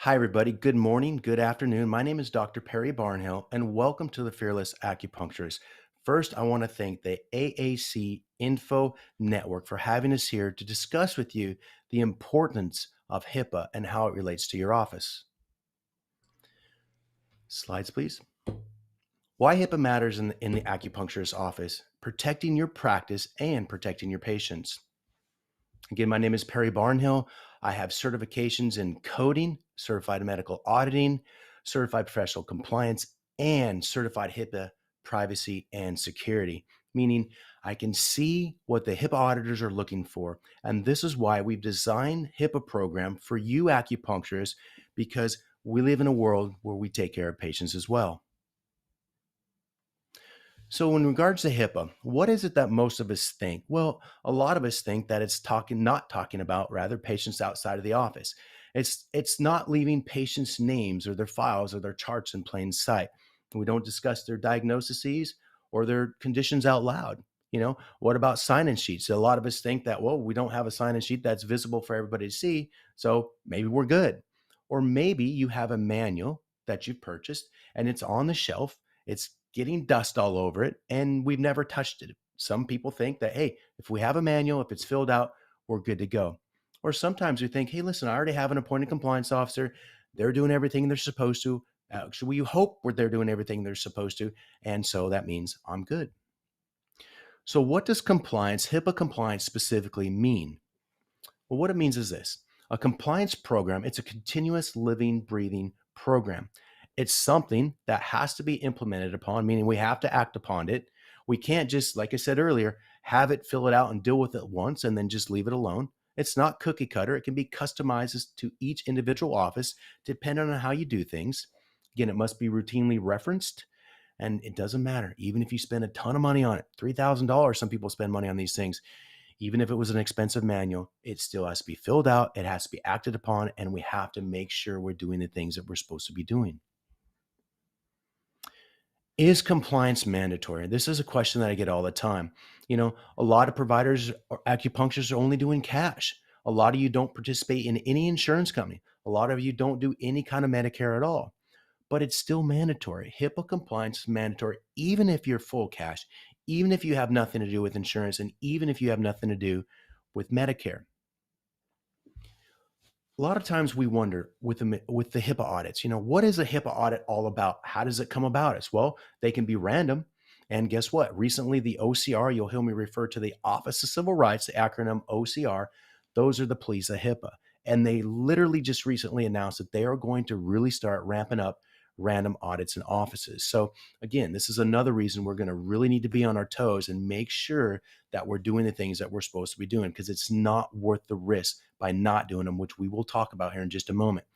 Hi, everybody. Good morning, good afternoon. My name is Dr. Perry Barnhill, and welcome to the Fearless Acupuncturist. First, I want to thank the AAC Info Network for having us here to discuss with you the importance of HIPAA and how it relates to your office. Slides, please. Why HIPAA matters in the acupuncturist office, protecting your practice and protecting your patients. Again, my name is Perry Barnhill. I have certifications in coding, certified medical auditing, certified professional compliance, and certified HIPAA privacy and security, meaning I can see what the HIPAA auditors are looking for. And this is why we've designed HIPAA program for you acupuncturists, because we live in a world where we take care of patients as well. So, in regards to HIPAA, what is it that most of us think? Well, a lot of us think that it's not talking about rather patients outside of the office. It's not leaving patients' names or their files or their charts in plain sight. We don't discuss their diagnoses or their conditions out loud. What about sign-in sheets? A lot of us think that, well, we don't have a sign-in sheet that's visible for everybody to see, so maybe we're good. Or maybe you have a manual that you've purchased and it's on the shelf. It's getting dust all over it, and we've never touched it. Some people think that, hey, if we have a manual, if it's filled out, we're good to go. Or sometimes we think, hey, listen, I already have an appointed compliance officer. They're doing everything they're supposed to. Actually, we hope they're doing everything they're supposed to. And so that means I'm good. So, what does compliance, HIPAA compliance specifically mean? Well, what it means is this: a compliance program, it's a continuous living, breathing program. It's something that has to be implemented upon, meaning we have to act upon it. We can't just, like I said earlier, have it, fill it out, and deal with it once and then just leave it alone. It's not cookie cutter. It can be customized to each individual office, depending on how you do things. Again, it must be routinely referenced. And it doesn't matter. Even if you spend a ton of money on it, $3,000, some people spend money on these things. Even if it was an expensive manual, it still has to be filled out, it has to be acted upon, and we have to make sure we're doing the things that we're supposed to be doing. Is compliance mandatory? This is a question that I get all the time. A lot of providers or acupuncturists are only doing cash. A lot of you don't participate in any insurance company. A lot of you don't do any kind of Medicare at all, but it's still mandatory. HIPAA compliance is mandatory, even if you're full cash, even if you have nothing to do with insurance, and even if you have nothing to do with Medicare. A lot of times we wonder with the HIPAA audits, what is a HIPAA audit all about? How does it come about? As well, they can be random. And guess what? Recently, the OCR, you'll hear me refer to the Office of Civil Rights, the acronym OCR. Those are the police of HIPAA. And they literally just recently announced that they are going to really start ramping up random audits in offices. So again, this is another reason we're going to really need to be on our toes and make sure that we're doing the things that we're supposed to be doing, because it's not worth the risk by not doing them, which we will talk about here in just a moment.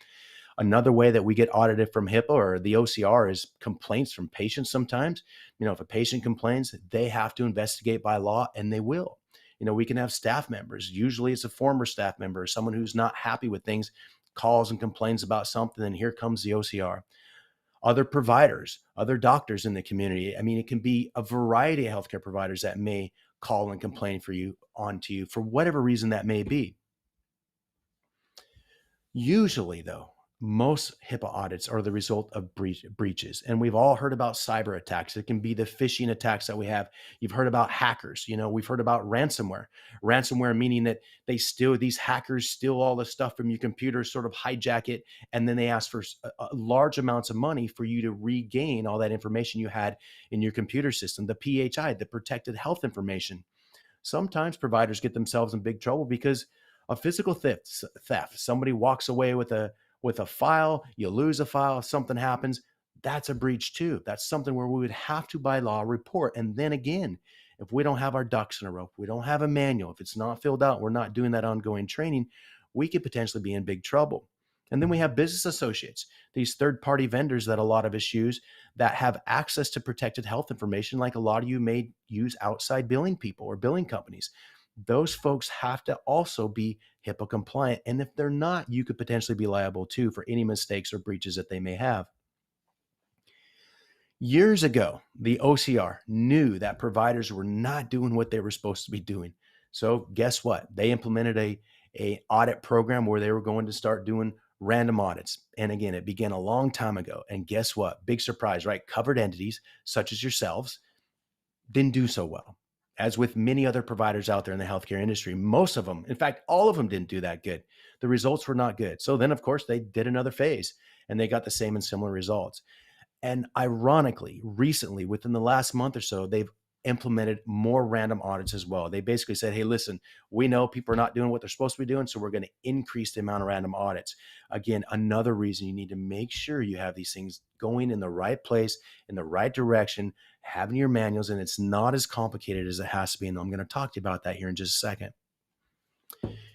Another way that we get audited from HIPAA or the OCR is complaints from patients sometimes. If a patient complains, they have to investigate by law, and they will. We can have staff members. Usually it's a former staff member or someone who's not happy with things, calls and complains about something, and here comes the OCR. Other providers, other doctors in the community. I mean, it can be a variety of healthcare providers that may call and complain onto you for whatever reason that may be. Usually, though, most HIPAA audits are the result of breaches. And we've all heard about cyber attacks. It can be the phishing attacks that we have. You've heard about hackers. We've heard about ransomware. Ransomware meaning that these hackers steal all the stuff from your computer, sort of hijack it, and then they ask for large amounts of money for you to regain all that information you had in your computer system, the PHI, the protected health information. Sometimes providers get themselves in big trouble because of physical theft. Somebody walks away with a file, you lose a file, something happens, that's a breach too. That's something where we would have to by law report. And then again, if we don't have our ducks in a row, if we don't have a manual, if it's not filled out, we're not doing that ongoing training, we could potentially be in big trouble. And then we have business associates, these third-party vendors that a lot of us use that have access to protected health information, like a lot of you may use outside billing people or billing companies. Those folks have to also be HIPAA compliant. And if they're not, you could potentially be liable too for any mistakes or breaches that they may have. Years ago, the OCR knew that providers were not doing what they were supposed to be doing. So guess what? They implemented a audit program where they were going to start doing random audits. And again, it began a long time ago. And guess what? Big surprise, right? Covered entities such as yourselves didn't do so well. As with many other providers out there in the healthcare industry, most of them, in fact, all of them didn't do that good. The results were not good. So then, of course, they did another phase and they got the same and similar results. And ironically, recently, within the last month or so, they've implemented more random audits as well. They basically said, hey, listen, we know people are not doing what they're supposed to be doing, so we're going to increase the amount of random audits. Again, another reason you need to make sure you have these things going in the right place, in the right direction, having your manuals, and it's not as complicated as it has to be. And I'm going to talk to you about that here in just a second.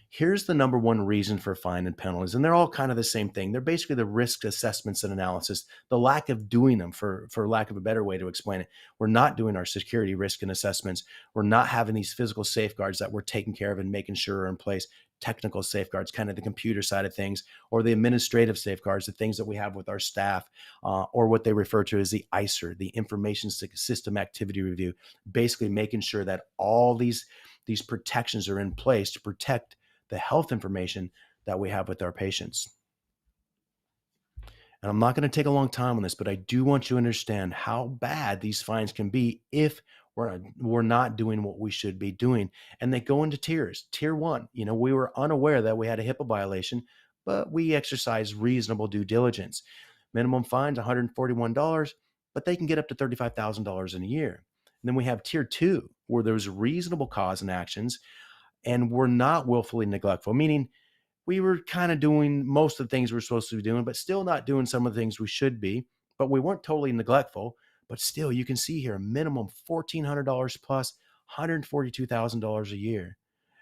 Here's the number one reason for fine and penalties, and they're all kind of the same thing. They're basically the risk assessments and analysis, the lack of doing them, for lack of a better way to explain it. We're not doing our security risk and assessments. We're not having these physical safeguards that we're taking care of and making sure are in place, technical safeguards, kind of the computer side of things, or the administrative safeguards, the things that we have with our staff, or what they refer to as the ISER, the Information System Activity Review, basically making sure that all these protections are in place to protect the health information that we have with our patients. And I'm not going to take a long time on this, but I do want you to understand how bad these fines can be if we're not doing what we should be doing. And they go into tiers. Tier one, we were unaware that we had a HIPAA violation, but we exercised reasonable due diligence. Minimum fines, $141, but they can get up to $35,000 in a year. And then we have tier two, where there's reasonable cause and actions, and we're not willfully neglectful, meaning we were kind of doing most of the things we're supposed to be doing, but still not doing some of the things we should be. But we weren't totally neglectful. But still, you can see here a minimum $1,400 plus $142,000 a year.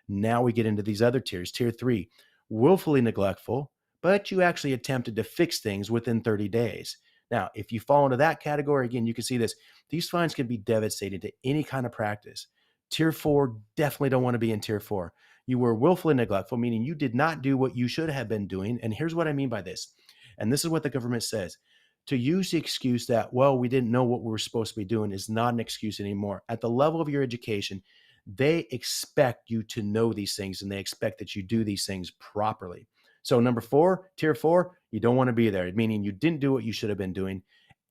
Now we get into these other tiers. Tier three, willfully neglectful, but you actually attempted to fix things within 30 days. Now, if you fall into that category, again, you can see this. These fines can be devastating to any kind of practice. Tier four, definitely don't want to be in tier four. You were willfully neglectful, meaning you did not do what you should have been doing. And here's what I mean by this. And this is what the government says. To use the excuse that, well, we didn't know what we were supposed to be doing is not an excuse anymore. At the level of your education, they expect you to know these things and they expect that you do these things properly. So number four, tier four, you don't want to be there, meaning you didn't do what you should have been doing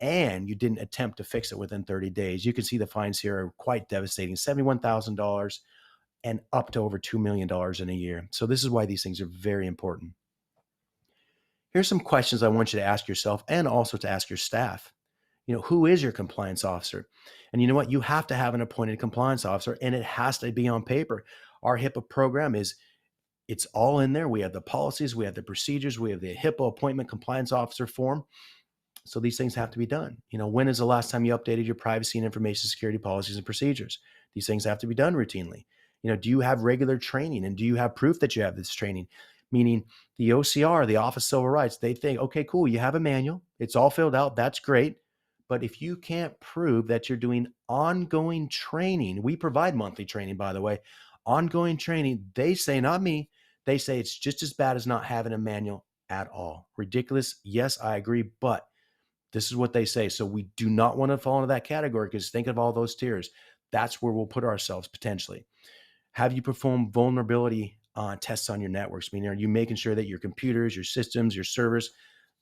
and you didn't attempt to fix it within 30 days. You can see the fines here are quite devastating, $71,000 and up to over $2 million in a year. So this is why these things are very important. Here's some questions I want you to ask yourself and also to ask your staff. Who is your compliance officer? And you know what? You have to have an appointed compliance officer, and it has to be on paper. Our HIPAA program it's all in there. We have the policies, we have the procedures, we have the HIPAA appointment compliance officer form. So these things have to be done. When is the last time you updated your privacy and information security policies and procedures? These things have to be done routinely. Do you have regular training, and do you have proof that you have this training? Meaning the OCR, the Office of Civil Rights, they think, okay, cool, you have a manual. It's all filled out. That's great. But if you can't prove that you're doing ongoing training, we provide monthly training, by the way, ongoing training, they say, not me, they say it's just as bad as not having a manual at all. Ridiculous. Yes, I agree. But this is what they say. So we do not want to fall into that category, because think of all those tiers. That's where we'll put ourselves potentially. Have you performed vulnerability tests on your networks? Meaning, are you making sure that your computers, your systems, your servers,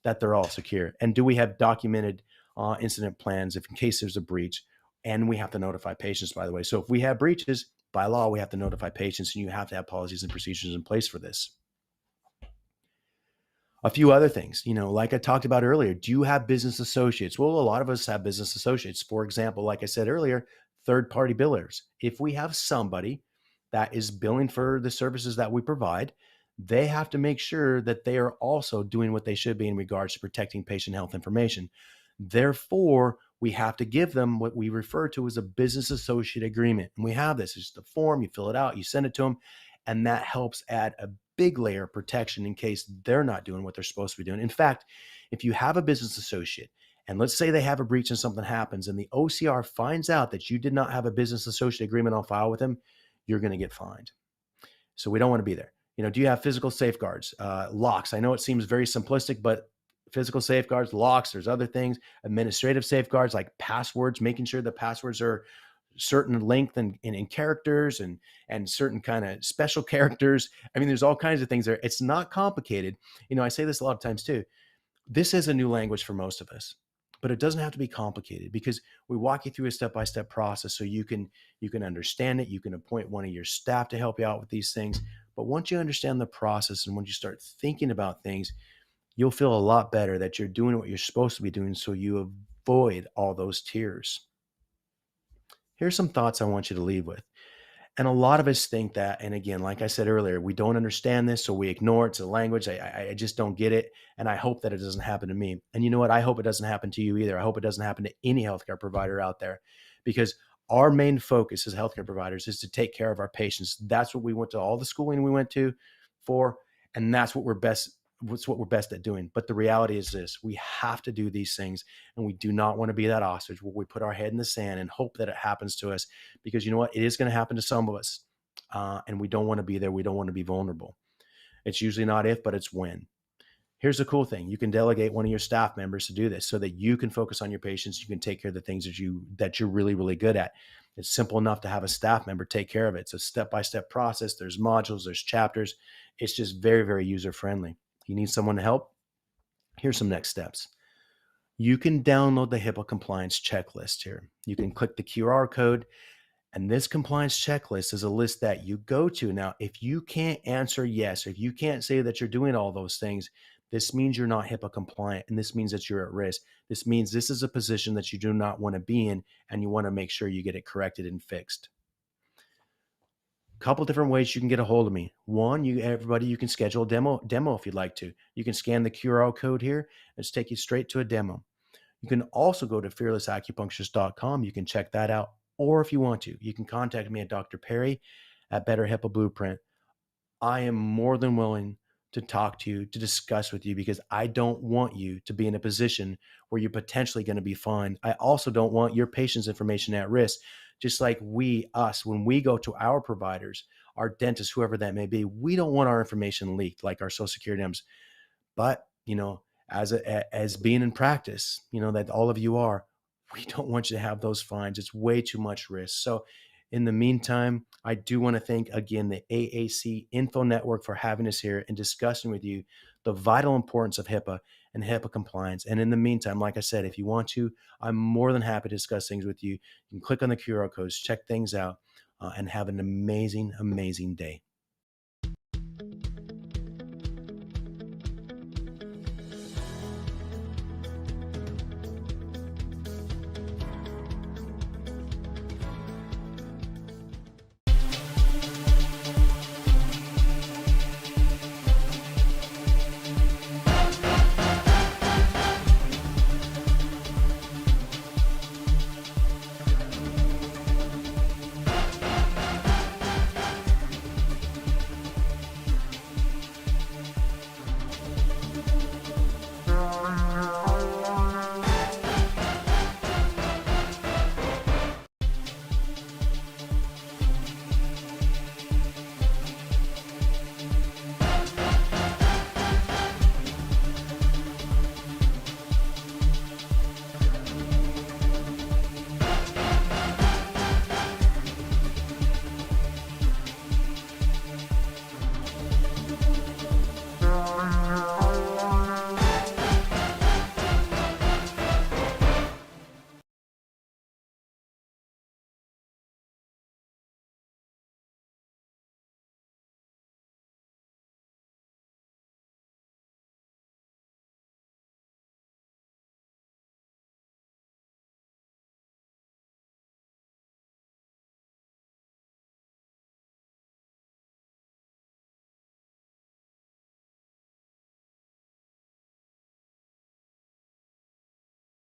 that they're all secure? And do we have documented incident plans if in case there's a breach? And we have to notify patients, by the way. So if we have breaches, by law, we have to notify patients, and you have to have policies and procedures in place for this. A few other things, like I talked about earlier, do you have business associates? Well, a lot of us have business associates. For example, like I said earlier, third-party billers. If we have somebody that is billing for the services that we provide, they have to make sure that they are also doing what they should be in regards to protecting patient health information. Therefore, we have to give them what we refer to as a business associate agreement. And we have this. It's just a form, you fill it out, you send it to them, and that helps add a big layer of protection in case they're not doing what they're supposed to be doing. In fact, if you have a business associate, and let's say they have a breach and something happens, and the OCR finds out that you did not have a business associate agreement on file with them, you're going to get fined. So we don't want to be there. Do you have physical safeguards, locks? I know it seems very simplistic, but physical safeguards, locks, there's other things, administrative safeguards like passwords, making sure the passwords are certain length and characters and certain kind of special characters. I mean, there's all kinds of things there. It's not complicated. I say this a lot of times too. This is a new language for most of us, but it doesn't have to be complicated because we walk you through a step-by-step process so you can understand it. You can appoint one of your staff to help you out with these things. But once you understand the process and once you start thinking about things, you'll feel a lot better that you're doing what you're supposed to be doing so you avoid all those tears. Here's some thoughts I want you to leave with. And a lot of us think that, and again, like I said earlier, we don't understand this, so we ignore it. It's a language. I just don't get it. And I hope that it doesn't happen to me. And you know what? I hope it doesn't happen to you either. I hope it doesn't happen to any healthcare provider out there because our main focus as healthcare providers is to take care of our patients. That's what we went to all the schooling we went to for, and that's what we're best at doing. But the reality is this: we have to do these things, and we do not want to be that ostrich where we put our head in the sand and hope that it happens to us, because you know what? It is going to happen to some of us, and we don't want to be there. We don't want to be vulnerable. It's usually not if, but it's when. Here's the cool thing: you can delegate one of your staff members to do this, so that you can focus on your patients. You can take care of the things that you're really really good at. It's simple enough to have a staff member take care of it. It's a step by step process. There's modules, there's chapters. It's just very very user friendly. You need someone to help? Here's some next steps. You can download the HIPAA compliance checklist here. You can click the QR code, and this compliance checklist is a list that you go to. Now, if you can't answer yes, or if you can't say that you're doing all those things, this means you're not HIPAA compliant, and this means that you're at risk. This means this is a position that you do not want to be in, and you want to make sure you get it corrected and fixed. Couple different ways you can get a hold of me. One, you can schedule a demo if you'd like to. You can scan the QR code here and just take you straight to a demo. You can also go to fearlessacupuncturist.com. You can check that out. Or if you want to, you can contact me at Dr. Perry at Better HIPAA Blueprint. I am more than willing to talk to you, to discuss with you, because I don't want you to be in a position where you're potentially going to be fined. I also don't want your patient's information at risk. Just like when we go to our providers, our dentists, whoever that may be, we don't want our information leaked, like our social security numbers. But, as being in practice, that all of you are, we don't want you to have those fines. It's way too much risk. So in the meantime, I do want to thank again the AAC Info Network for having us here and discussing with you the vital importance of HIPAA and HIPAA compliance. And in the meantime, like I said, if you want to, I'm more than happy to discuss things with you. You can click on the QR codes, check things out, and have an amazing, amazing day.